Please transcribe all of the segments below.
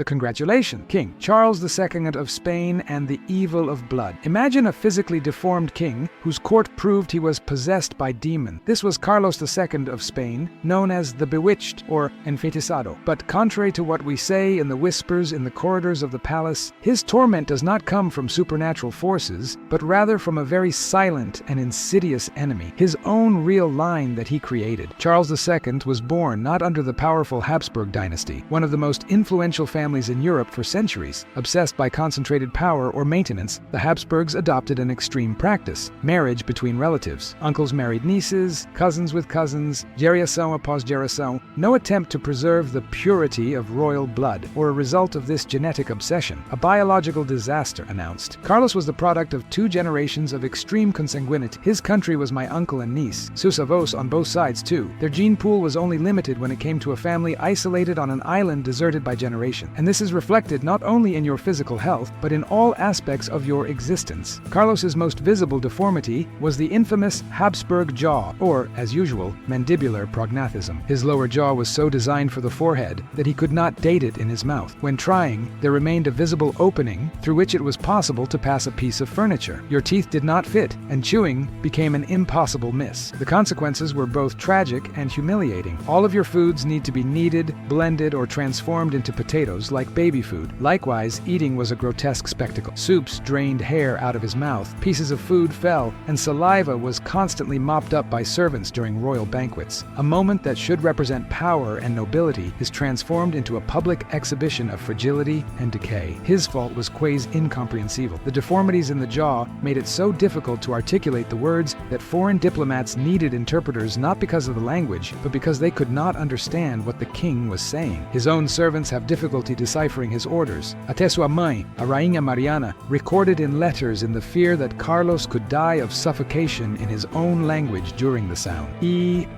The congratulation, King Charles II of Spain and the evil of blood. Imagine a physically deformed king whose court proved he was possessed by demon. This was Carlos II of Spain, known as the Bewitched or Enfetisado. But contrary to what we say in the whispers in the corridors of the palace, his torment does not come from supernatural forces, but rather from a very silent and insidious enemy, his own real line that he created. Charles II was born not under the powerful Habsburg dynasty, one of the most influential families in Europe for centuries. Obsessed by concentrated power or maintenance, the Habsburgs adopted an extreme practice: marriage between relatives. Uncles married nieces, cousins with cousins, geração após geração. No attempt to preserve the purity of royal blood, or a result of this genetic obsession. A biological disaster announced. Carlos was the product of 2 generations of extreme consanguinity. His country was my uncle and niece, seus avós on both sides too. Their gene pool was only limited when it came to a family isolated on an island deserted by generation. And this is reflected not only in your physical health, but in all aspects of your existence. Carlos's most visible deformity was the infamous Habsburg jaw, or, as usual, mandibular prognathism. His lower jaw was so designed for the forehead that he could not date it in his mouth. When trying, there remained a visible opening through which it was possible to pass a piece of furniture. Your teeth did not fit, and chewing became an impossible miss. The consequences were both tragic and humiliating. All of your foods need to be kneaded, blended, or transformed into potatoes like baby food. Likewise, eating was a grotesque spectacle. Soups drained hair out of his mouth, pieces of food fell, and saliva was constantly mopped up by servants during royal banquets. A moment that should represent power and nobility is transformed into a public exhibition of fragility and decay. His fault was quasi incomprehensible. The deformities in the jaw made it so difficult to articulate the words that foreign diplomats needed interpreters not because of the language, but because they could not understand what the king was saying. His own servants have difficulty deciphering his orders. Até sua mãe, a Rainha Mariana, recorded in letters in the fear that Carlos could die of suffocation in his own language during the sound.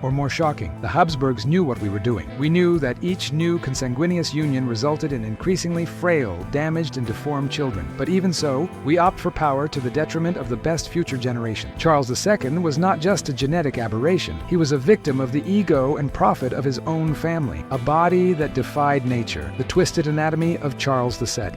Or more shocking, the Habsburgs knew what we were doing. We knew that each new consanguineous union resulted in increasingly frail, damaged, and deformed children. But even so, we opt for power to the detriment of the best future generation. Charles II was not just a genetic aberration. He was a victim of the ego and profit of his own family, a body that defied nature, the twisted anatomy of Charles II.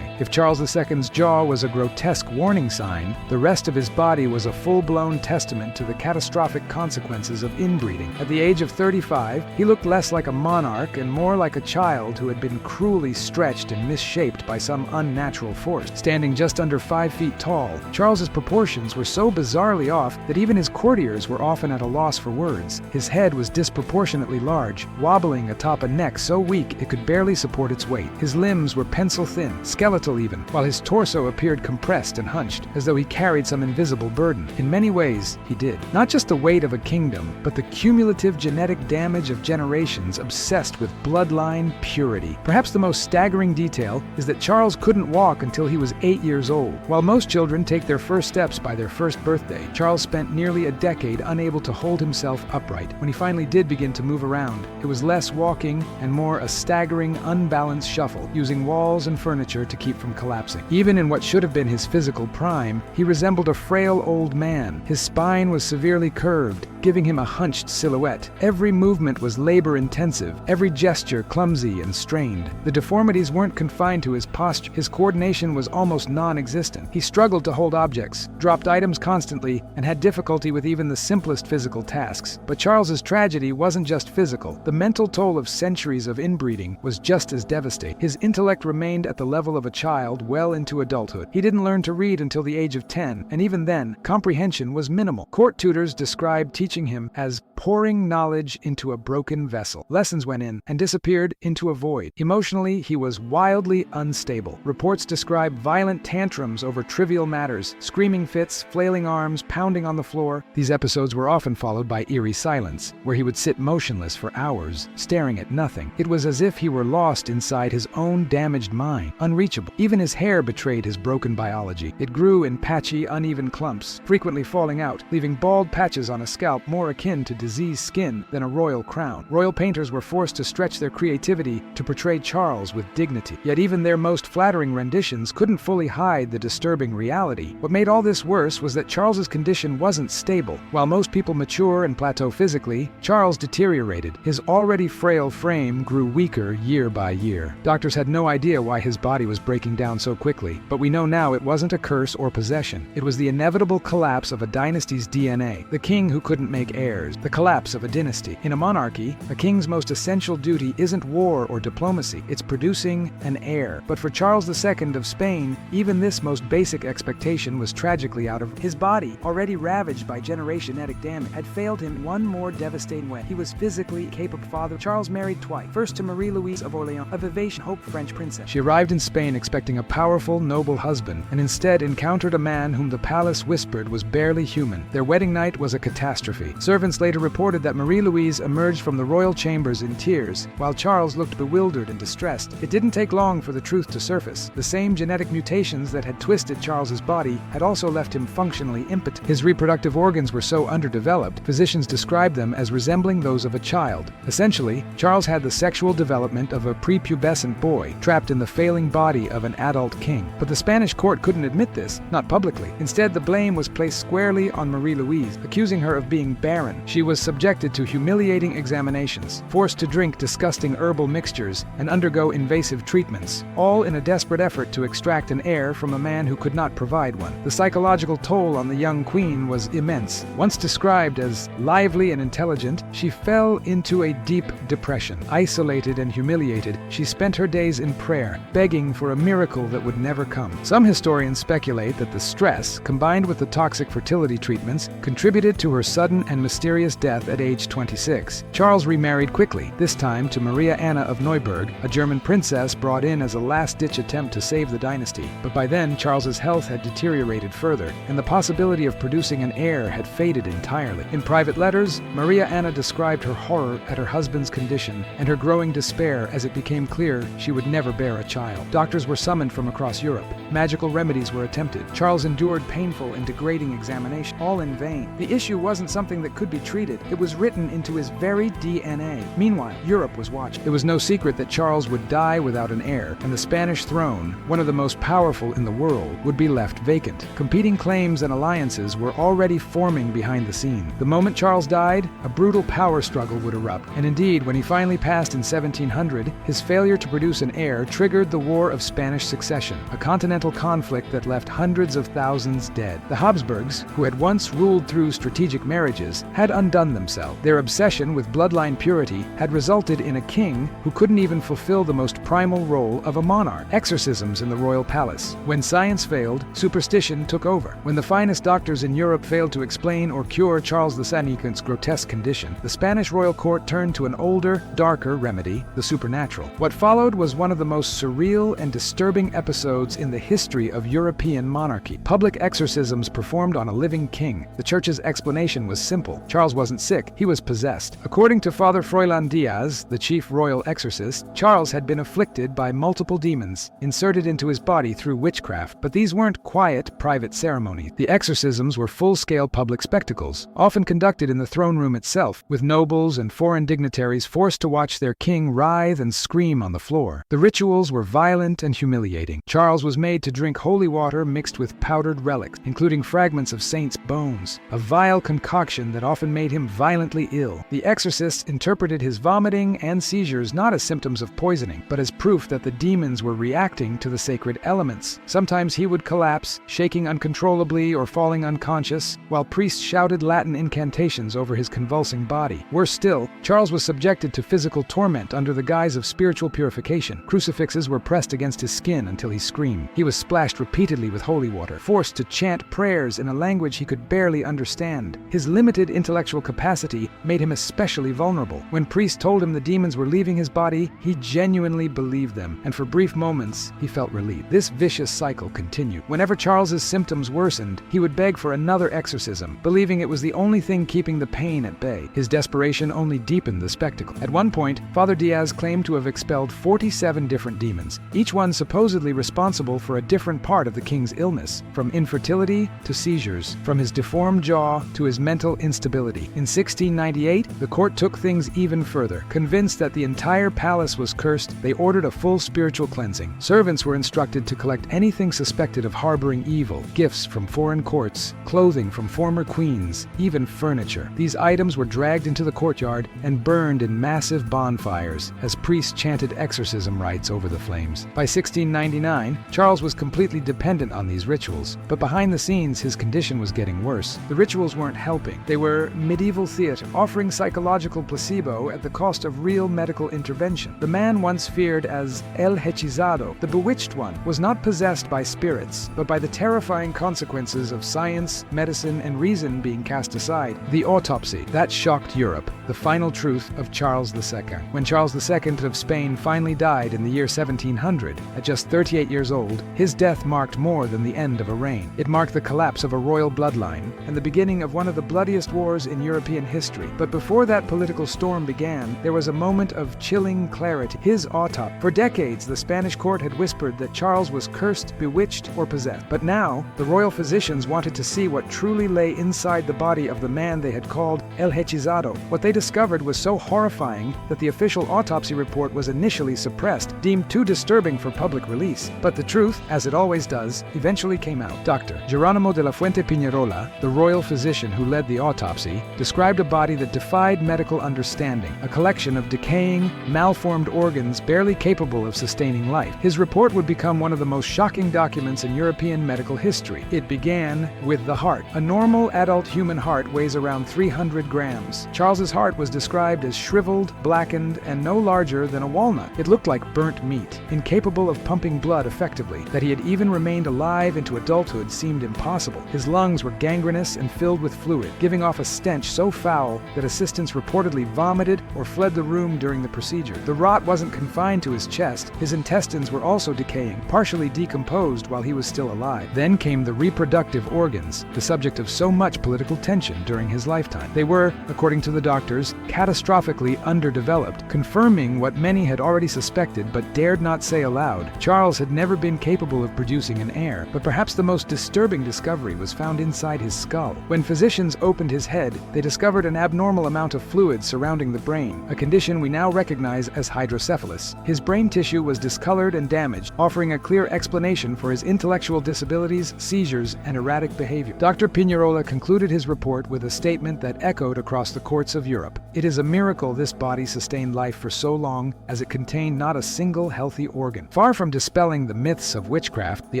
If Charles II's jaw was a grotesque warning sign, the rest of his body was a full-blown testament to the catastrophic consequences of inbreeding. At the age of 35, he looked less like a monarch and more like a child who had been cruelly stretched and misshaped by some unnatural force. Standing just under 5 feet tall, Charles's proportions were so bizarrely off that even his courtiers were often at a loss for words. His head was disproportionately large, wobbling atop a neck so weak it could barely support its weight. His limbs were pencil-thin, skeletal even, while his torso appeared compressed and hunched, as though he carried some invisible burden. In many ways, he did. Not just the weight of a kingdom, but the cumulative genetic damage of generations obsessed with bloodline purity. Perhaps the most staggering detail is that Charles couldn't walk until he was 8 years old. While most children take their first steps by their first birthday, Charles spent nearly a decade unable to hold himself upright. When he finally did begin to move around, it was less walking and more a staggering, unbalanced shuffle, using walls and furniture to keep from collapsing. Even in what should have been his physical prime, he resembled a frail old man. His spine was severely curved, giving him a hunched silhouette. Every movement was labor-intensive, every gesture clumsy and strained. The deformities weren't confined to his posture. His coordination was almost non-existent. He struggled to hold objects, dropped items constantly, and had difficulty with even the simplest physical tasks. But Charles's tragedy wasn't just physical. The mental toll of centuries of inbreeding was just as devastating. His intellect remained at the level of a child well into adulthood. He didn't learn to read until the age of 10, and even then, comprehension was minimal. Court tutors described teaching him as pouring knowledge into a broken vessel. Lessons went in and disappeared into a void. Emotionally, he was wildly unstable. Reports describe violent tantrums over trivial matters, screaming fits, flailing arms, pounding on the floor. These episodes were often followed by eerie silence, where he would sit motionless for hours, staring at nothing. It was as if he were lost inside his own damaged mind, unreachable. Even his hair betrayed his broken biology. It grew in patchy, uneven clumps, frequently falling out, leaving bald patches on a scalp somehow more akin to diseased skin than a royal crown. Royal painters were forced to stretch their creativity to portray Charles with dignity. Yet even their most flattering renditions couldn't fully hide the disturbing reality. What made all this worse was that Charles's condition wasn't stable. While most people mature and plateau physically, Charles deteriorated. His already frail frame grew weaker year by year. Doctors had no idea why his body was breaking down so quickly, but we know now it wasn't a curse or possession. It was the inevitable collapse of a dynasty's DNA, the king who couldn't make heirs, the collapse of a dynasty. In a monarchy, a king's most essential duty isn't war or diplomacy, it's producing an heir. But for Charles II of Spain, even this most basic expectation was tragically out of his body, already ravaged by genetic damage, had failed him in one more devastating way. He was physically capable father. Charles married twice, first to Marie-Louise of Orleans, a vivacious, hope French princess. She arrived in Spain expecting a powerful, noble husband, and instead encountered a man whom the palace whispered was barely human. Their wedding night was a catastrophe. Servants later reported that Marie-Louise emerged from the royal chambers in tears, while Charles looked bewildered and distressed. It didn't take long for the truth to surface. The same genetic mutations that had twisted Charles's body had also left him functionally impotent. His reproductive organs were so underdeveloped, physicians described them as resembling those of a child. Essentially, Charles had the sexual development of a prepubescent boy, trapped in the failing body of an adult king. But the Spanish court couldn't admit this, not publicly. Instead, the blame was placed squarely on Marie-Louise, accusing her of being barren. She was subjected to humiliating examinations, forced to drink disgusting herbal mixtures, and undergo invasive treatments, all in a desperate effort to extract an heir from a man who could not provide one. The psychological toll on the young queen was immense. Once described as lively and intelligent, she fell into a deep depression. Isolated and humiliated, she spent her days in prayer, begging for a miracle that would never come. Some historians speculate that the stress, combined with the toxic fertility treatments, contributed to her sudden and mysterious death at age 26. Charles remarried quickly, this time to Maria Anna of Neuburg, a German princess brought in as a last-ditch attempt to save the dynasty. But by then, Charles's health had deteriorated further, and the possibility of producing an heir had faded entirely. In private letters, Maria Anna described her horror at her husband's condition and her growing despair as it became clear she would never bear a child. Doctors were summoned from across Europe. Magical remedies were attempted. Charles endured painful and degrading examination, all in vain. The issue wasn't something that could be treated. It was written into his very DNA. Meanwhile, Europe was watching. It was no secret that Charles would die without an heir, and the Spanish throne, one of the most powerful in the world, would be left vacant. Competing claims and alliances were already forming behind the scenes. The moment Charles died, a brutal power struggle would erupt, and indeed, when he finally passed in 1700, his failure to produce an heir triggered the War of Spanish Succession, a continental conflict that left hundreds of thousands dead. The Habsburgs, who had once ruled through strategic marriages, had undone themselves. Their obsession with bloodline purity had resulted in a king who couldn't even fulfill the most primal role of a monarch. Exorcisms in the royal palace. When science failed, superstition took over. When the finest doctors in Europe failed to explain or cure Charles II's grotesque condition, the Spanish royal court turned to an older, darker remedy, the supernatural. What followed was one of the most surreal and disturbing episodes in the history of European monarchy. Public exorcisms performed on a living king. The church's explanation was simple. Charles wasn't sick, he was possessed. According to Father Froilan Diaz, the chief royal exorcist, Charles had been afflicted by multiple demons, inserted into his body through witchcraft. But these weren't quiet, private ceremonies. The exorcisms were full-scale public spectacles, often conducted in the throne room itself, with nobles and foreign dignitaries forced to watch their king writhe and scream on the floor. The rituals were violent and humiliating. Charles was made to drink holy water mixed with powdered relics, including fragments of saints' bones, a vile concoction that often made him violently ill. The exorcists interpreted his vomiting and seizures not as symptoms of poisoning, but as proof that the demons were reacting to the sacred elements. Sometimes he would collapse, shaking uncontrollably or falling unconscious, while priests shouted Latin incantations over his convulsing body. Worse still, Charles was subjected to physical torment under the guise of spiritual purification. Crucifixes were pressed against his skin until he screamed. He was splashed repeatedly with holy water, forced to chant prayers in a language he could barely understand. His limited intellectual capacity made him especially vulnerable. When priests told him the demons were leaving his body, he genuinely believed them, and for brief moments, he felt relief. This vicious cycle continued. Whenever Charles's symptoms worsened, he would beg for another exorcism, believing it was the only thing keeping the pain at bay. His desperation only deepened the spectacle. At one point, Father Diaz claimed to have expelled 47 different demons, each one supposedly responsible for a different part of the king's illness, from infertility to seizures, from his deformed jaw to his mental political instability. In 1698, the court took things even further. Convinced that the entire palace was cursed, they ordered a full spiritual cleansing. Servants were instructed to collect anything suspected of harboring evil, gifts from foreign courts, clothing from former queens, even furniture. These items were dragged into the courtyard and burned in massive bonfires as priests chanted exorcism rites over the flames. By 1699, Charles was completely dependent on these rituals, but behind the scenes his condition was getting worse. The rituals weren't helping. They were medieval theater, offering psychological placebo at the cost of real medical intervention. The man once feared as El Hechizado, the bewitched one, was not possessed by spirits, but by the terrifying consequences of science, medicine, and reason being cast aside. The autopsy. That shocked Europe, the final truth of Charles II. When Charles II of Spain finally died in the year 1700, at just 38 years old, his death marked more than the end of a reign. It marked the collapse of a royal bloodline and the beginning of one of the bloodiest wars in European history. But before that political storm began, there was a moment of chilling clarity. His autopsy. For decades, the Spanish court had whispered that Charles was cursed, bewitched, or possessed. But now, the royal physicians wanted to see what truly lay inside the body of the man they had called El Hechizado. What they discovered was so horrifying that the official autopsy report was initially suppressed, deemed too disturbing for public release. But the truth, as it always does, eventually came out. Dr. Geronimo de la Fuente Piñerola, the royal physician who led the autopsy, described a body that defied medical understanding, a collection of decaying, malformed organs barely capable of sustaining life. His report would become one of the most shocking documents in European medical history. It began with the heart. A normal adult human heart weighs around 300 grams. Charles's heart was described as shriveled, blackened, and no larger than a walnut. It looked like burnt meat, incapable of pumping blood effectively. That he had even remained alive into adulthood seemed impossible. His lungs were gangrenous and filled with fluid, giving off a stench so foul that assistants reportedly vomited or fled the room during the procedure. The rot wasn't confined to his chest. His intestines were also decaying, partially decomposed while he was still alive. Then came the reproductive organs, the subject of so much political tension during his lifetime. They were, according to the doctors, catastrophically underdeveloped, confirming what many had already suspected but dared not say aloud. Charles had never been capable of producing an heir, but perhaps the most disturbing discovery was found inside his skull. When physicians opened his head, they discovered an abnormal amount of fluid surrounding the brain, a condition we now recognize as hydrocephalus. His brain tissue was discolored and damaged, offering a clear explanation for his intellectual disabilities, seizures, and erratic behavior. Dr. Piñerola concluded his report with a statement that echoed across the courts of Europe. It is a miracle this body sustained life for so long, as it contained not a single healthy organ. Far from dispelling the myths of witchcraft, the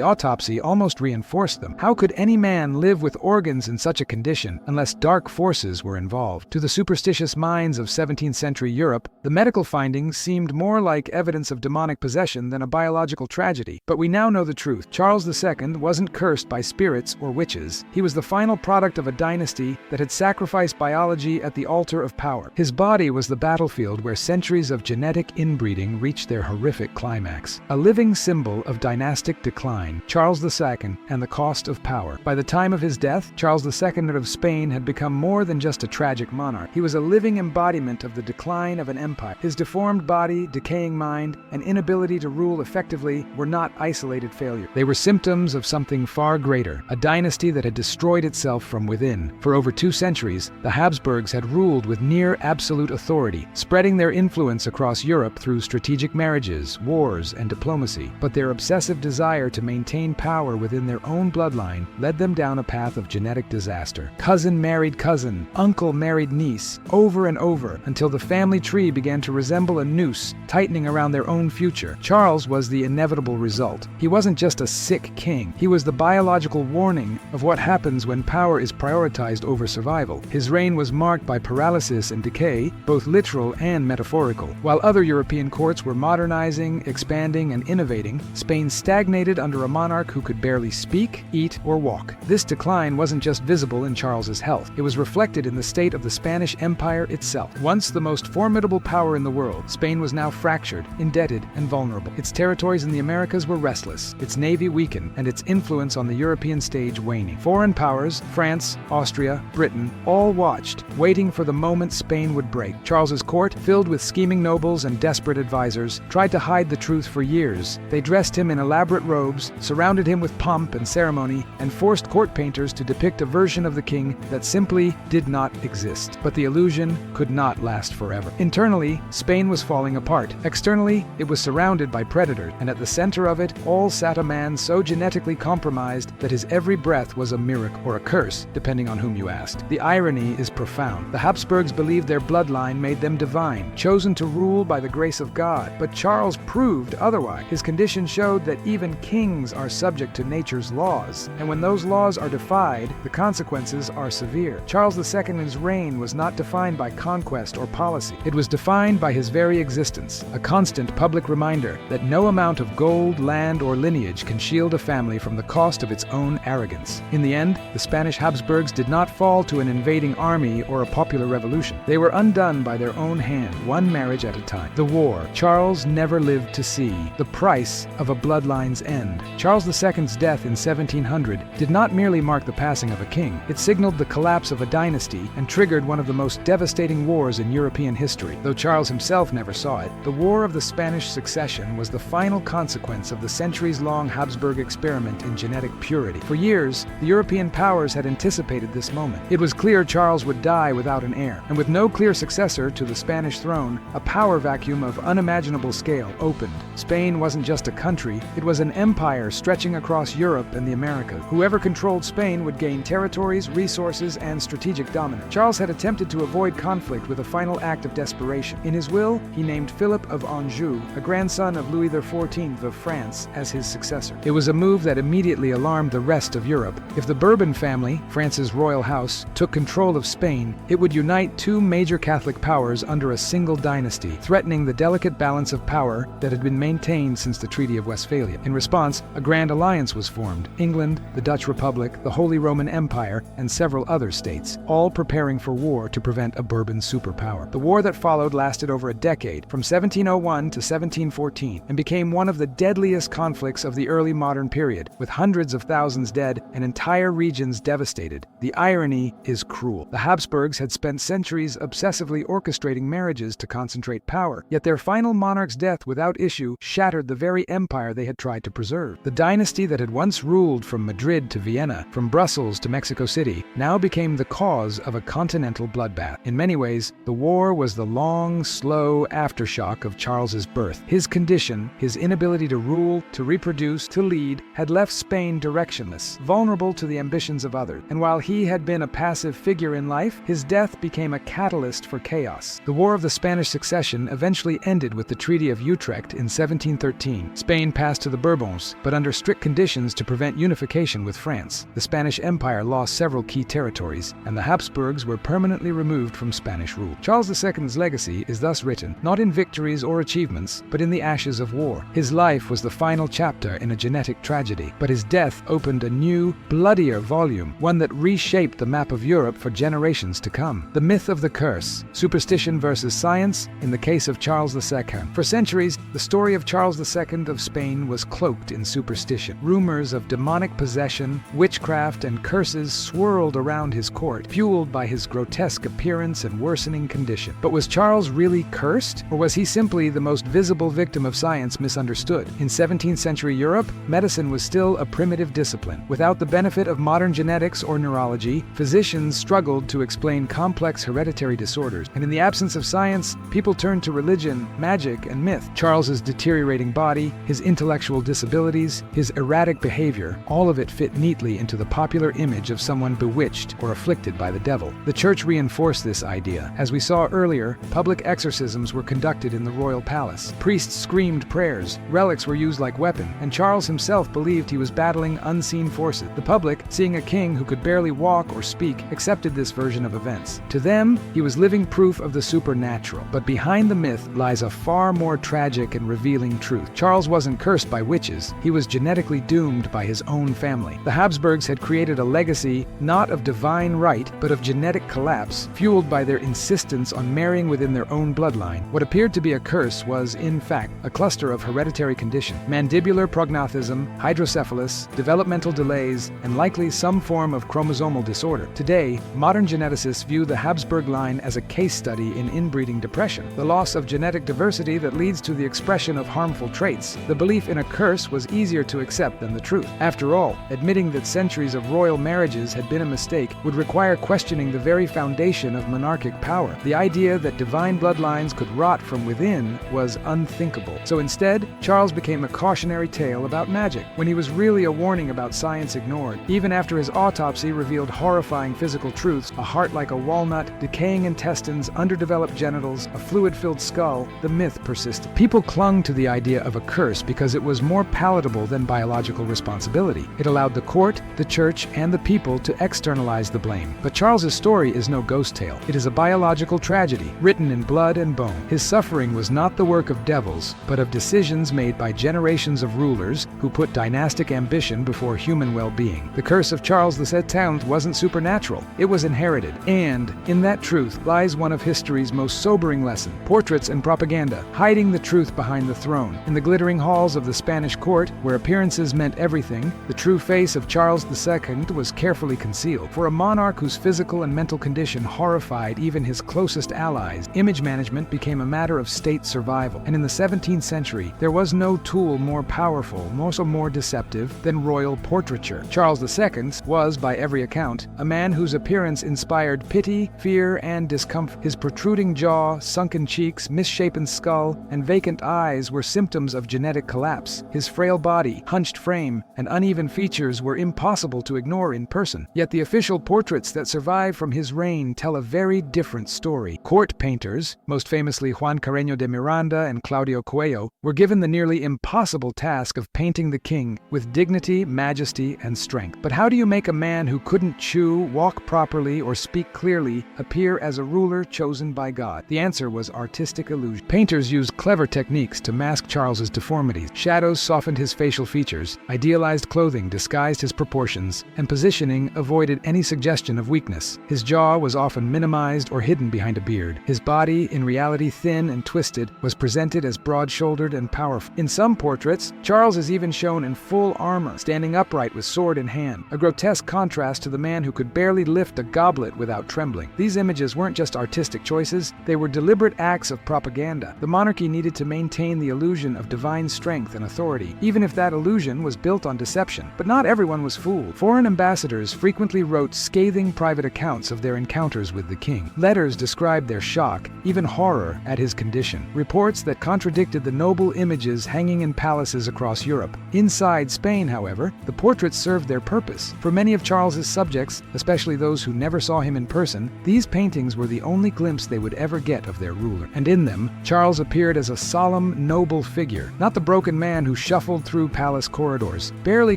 autopsy almost reinforced them. How could any man live with organs in such a condition unless dark forces were involved? To the superstitious minds of 17th century Europe, the medical findings seemed more like evidence of demonic possession than a biological tragedy. But we now know the truth. Charles II wasn't cursed by spirits or witches. He was the final product of a dynasty that had sacrificed biology at the altar of power. His body was the battlefield where centuries of genetic inbreeding reached their horrific climax. A living symbol of dynastic decline, Charles II and the cost of power. By the time of his death, Charles II of Spain had become more than just a tragic monarch. He was a living embodiment of the decline of an empire. His deformed body, decaying mind, and inability to rule effectively were not isolated failures. They were symptoms of something far greater, a dynasty that had destroyed itself from within. For over 2 centuries, the Habsburgs had ruled with near absolute authority, spreading their influence across Europe through strategic marriages, wars, and diplomacy. But their obsessive desire to maintain power within their own bloodline led them down a path of genetic disaster. Cousin married cousin, uncle married niece, over and over, until the family tree began to resemble a noose, tightening around their own future. Charles was the inevitable result. He wasn't just a sick king. He was the biological warning of what happens when power is prioritized over survival. His reign was marked by paralysis and decay, both literal and metaphorical. While other European courts were modernizing, expanding, and innovating, Spain stagnated under a monarch who could barely speak, eat, or walk. This decline wasn't just visible in Charles's health. It was reflected in the state of the Spanish Empire itself. Once the most formidable power in the world, Spain was now fractured, indebted, and vulnerable. Its territories in the Americas were restless, its navy weakened, and its influence on the European stage waning. Foreign powers, France, Austria, Britain, all watched, waiting for the moment Spain would break. Charles's court, filled with scheming nobles and desperate advisors, tried to hide the truth for years. They dressed him in elaborate robes, surrounded him with pomp and ceremony, and forced court painters to depict a version of the king that that simply did not exist. But the illusion could not last forever. Internally, Spain was falling apart. Externally, it was surrounded by predators, and at the center of it all sat a man so genetically compromised that his every breath was a miracle or a curse, depending on whom you asked. The irony is profound. The Habsburgs believed their bloodline made them divine, chosen to rule by the grace of God. But Charles proved otherwise. His condition showed that even kings are subject to nature's laws, and when those laws are defied, the consequences are severe. Charles II's reign was not defined by conquest or policy. It was defined by his very existence, a constant public reminder that no amount of gold, land, or lineage can shield a family from the cost of its own arrogance. In the end, the Spanish Habsburgs did not fall to an invading army or a popular revolution. They were undone by their own hand, one marriage at a time. The war Charles never lived to see, the price of a bloodline's end. Charles II's death in 1700 did not merely mark the passing of a king. It signaled the collapse of a dynasty and triggered one of the most devastating wars in European history. Though Charles himself never saw it, the War of the Spanish Succession was the final consequence of the centuries-long Habsburg experiment in genetic purity. For years, the European powers had anticipated this moment. It was clear Charles would die without an heir, and with no clear successor to the Spanish throne, a power vacuum of unimaginable scale opened. Spain wasn't just a country, it was an empire stretching across Europe and the Americas. Whoever controlled Spain would gain territories, resources, and strategic dominance. Charles had attempted to avoid conflict with a final act of desperation. In his will, he named Philip of Anjou, a grandson of Louis XIV of France, as his successor. It was a move that immediately alarmed the rest of Europe. If the Bourbon family, France's royal house, took control of Spain, it would unite two major Catholic powers under a single dynasty, threatening the delicate balance of power that had been maintained since the Treaty of Westphalia. In response, a grand alliance was formed: England, the Dutch Republic, the Holy Roman Empire, and several other states, all preparing for war to prevent a Bourbon superpower. The war that followed lasted over a decade, from 1701 to 1714, and became one of the deadliest conflicts of the early modern period, with hundreds of thousands dead and entire regions devastated. The irony is cruel. The Habsburgs had spent centuries obsessively orchestrating marriages to concentrate power, yet their final monarch's death without issue shattered the very empire they had tried to preserve. The dynasty that had once ruled from Madrid to Vienna, from Brussels to Mexico City, now became the cause of a continental bloodbath. In many ways, the war was the long, slow aftershock of Charles's birth. His condition, his inability to rule, to reproduce, to lead, had left Spain directionless, vulnerable to the ambitions of others. And while he had been a passive figure in life, his death became a catalyst for chaos. The War of the Spanish Succession eventually ended with the Treaty of Utrecht in 1713. Spain passed to the Bourbons, but under strict conditions to prevent unification with France. The Spanish Empire lost several key territories, and the Habsburgs were permanently removed from Spanish rule. Charles II's legacy is thus written, not in victories or achievements, but in the ashes of war. His life was the final chapter in a genetic tragedy, but his death opened a new, bloodier volume, one that reshaped the map of Europe for generations to come. The myth of the curse, superstition versus science, in the case of Charles II. For centuries, the story of Charles II of Spain was cloaked in superstition. Rumors of demonic possession, witchcraft, and curses swirled around his court, fueled by his grotesque appearance and worsening condition. But was Charles really cursed, or was he simply the most visible victim of science misunderstood? In 17th century Europe, medicine was still a primitive discipline. Without the benefit of modern genetics or neurology, physicians struggled to explain complex hereditary disorders. And in the absence of science, people turned to religion, magic, and myth. Charles's deteriorating body, his intellectual disabilities, his erratic behavior, all of it fit neatly into the popular image of someone bewitched or afflicted by the devil. The church reinforced this idea. As we saw earlier, public exorcisms were conducted in the royal palace. Priests screamed prayers, relics were used like weapons, and Charles himself believed he was battling unseen forces. The public, seeing a king who could barely walk or speak, accepted this version of events. To them, he was living proof of the supernatural. But behind the myth lies a far more tragic and revealing truth. Charles wasn't cursed by witches. He was genetically doomed by his own family. The Habsburgs had created a legacy not of divine right, but of genetic collapse, fueled by their insistence on marrying within their own bloodline. What appeared to be a curse was, in fact, a cluster of hereditary conditions: mandibular prognathism, hydrocephalus, developmental delays, and likely some form of chromosomal disorder. Today, modern geneticists view the Habsburg line as a case study in inbreeding depression, the loss of genetic diversity that leads to the expression of harmful traits. The belief in a curse was easier to accept than the truth. After all, admitting that centuries of royal marriages had been a mistake stake would require questioning the very foundation of monarchic power. The idea that divine bloodlines could rot from within was unthinkable. So instead, Charles became a cautionary tale about magic, when he was really a warning about science ignored. Even after his autopsy revealed horrifying physical truths, a heart like a walnut, decaying intestines, underdeveloped genitals, a fluid-filled skull, the myth persisted. People clung to the idea of a curse because it was more palatable than biological responsibility. It allowed the court, the church, and the people to externalize the blame. But Charles's story is no ghost tale. It is a biological tragedy, written in blood and bone. His suffering was not the work of devils, but of decisions made by generations of rulers who put dynastic ambition before human well-being. The curse of Charles II wasn't supernatural. It was inherited. And in that truth lies one of history's most sobering lessons: portraits and propaganda, hiding the truth behind the throne. In the glittering halls of the Spanish court, where appearances meant everything, the true face of Charles II was carefully concealed. For a monarch whose physical and mental condition horrified even his closest allies, image management became a matter of state survival. And in the 17th century, there was no tool more powerful, also more deceptive, than royal portraiture. Charles II was, by every account, a man whose appearance inspired pity, fear, and discomfort. His protruding jaw, sunken cheeks, misshapen skull, and vacant eyes were symptoms of genetic collapse. His frail body, hunched frame, and uneven features were impossible to ignore in person. Yet the official portraits that survive from his reign tell a very different story. Court painters, most famously Juan Carreño de Miranda and Claudio Coello, were given the nearly impossible task of painting the king with dignity, majesty, and strength. But how do you make a man who couldn't chew, walk properly, or speak clearly appear as a ruler chosen by God? The answer was artistic illusion. Painters used clever techniques to mask Charles's deformities. Shadows softened his facial features, idealized clothing disguised his proportions, and positioning avoided any suggestion of weakness. His jaw was often minimized or hidden behind a beard. His body, in reality thin and twisted, was presented as broad-shouldered and powerful. In some portraits, Charles is even shown in full armor, standing upright with sword in hand, a grotesque contrast to the man who could barely lift a goblet without trembling. These images weren't just artistic choices, they were deliberate acts of propaganda. The monarchy needed to maintain the illusion of divine strength and authority, even if that illusion was built on deception. But not everyone was fooled. Foreign ambassadors frequently wrote scathing private accounts of their encounters with the king. Letters described their shock, even horror, at his condition. Reports that contradicted the noble images hanging in palaces across Europe. Inside Spain, however, the portraits served their purpose. For many of Charles's subjects, especially those who never saw him in person, these paintings were the only glimpse they would ever get of their ruler. And in them, Charles appeared as a solemn, noble figure, not the broken man who shuffled through palace corridors, barely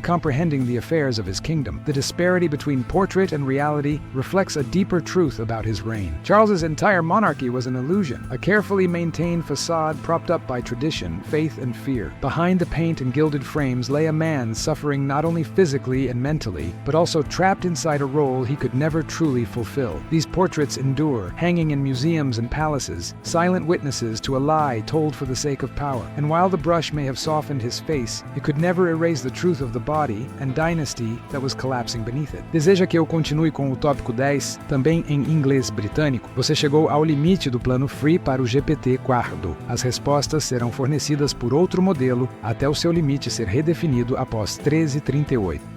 comprehending the affairs of his kingdom. The disparity between portrait and reality reflects a deeper truth about his reign. Charles's entire monarchy was an illusion, a carefully maintained facade propped up by tradition, faith, and fear. Behind the paint and gilded frames lay a man suffering not only physically and mentally, but also trapped inside a role he could never truly fulfill. These portraits endure, hanging in museums and palaces, silent witnesses to a lie told for the sake of power. And while the brush may have softened his face, it could never erase the truth of the body and dynasty that was collapsing beneath it. Deseja que eu continue com o tópico 10, também em inglês britânico? Você chegou ao limite do plano free para o GPT-4. As respostas serão fornecidas por outro modelo até o seu limite ser redefinido após 13:38.